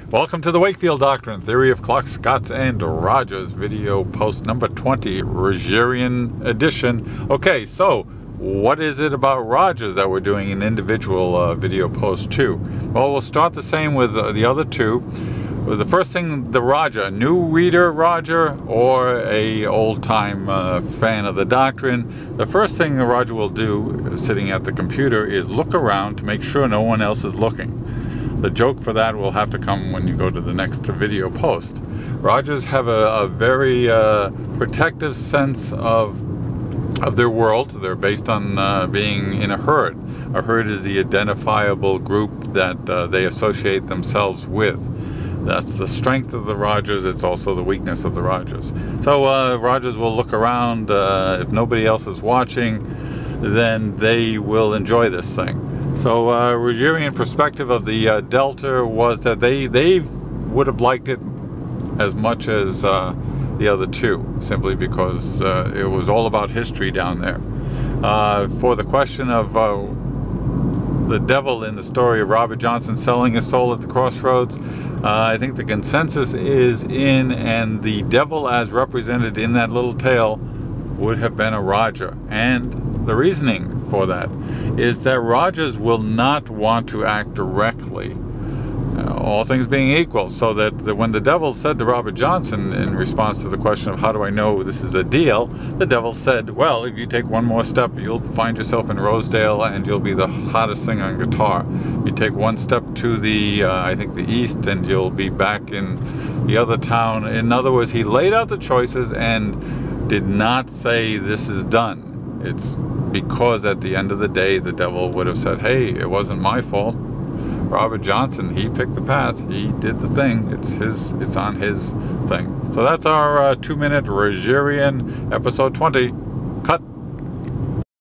Welcome to the Wakefield Doctrine, Theory of Clocks, Scots, and Rogers, video post number 20, Rogerian edition. Okay, so what is it about Rogers that we're doing an individual video post to? Well, we'll start the same with the other two. The first thing, the Roger, new reader Roger or a old-time fan of the doctrine. The first thing the Roger will do, sitting at the computer, is look around to make sure no one else is looking. The joke for that will have to come when you go to the next video post. Rogers have a very protective sense of their world. They're based on being in a herd. A herd is the identifiable group that they associate themselves with. That's the strength of the Rogers. It's also the weakness of the Rogers. So Rogers will look around. If nobody else is watching, then they will enjoy this thing. So Rogerian perspective of the Delta was that they would have liked it as much as the other two, simply because it was all about history down there. For the question of the devil in the story of Robert Johnson selling his soul at the crossroads, I think the consensus is in, and the devil as represented in that little tale would have been a Roger. And the reasoning for that is that Rogers will not want to act directly, all things being equal, so that when the devil said to Robert Johnson in response to the question of how do I know this is a deal, the devil said, well, if you take one more step, you'll find yourself in Rosedale and you'll be the hottest thing on guitar. You take one step to the, I think the east, and you'll be back in the other town. In other words, he laid out the choices and did not say this is done. It's because at the end of the day, the devil would have said, hey, it wasn't my fault. Robert Johnson, he picked the path, he did the thing, it's on his thing. So that's our 2-minute Rogerian episode 20.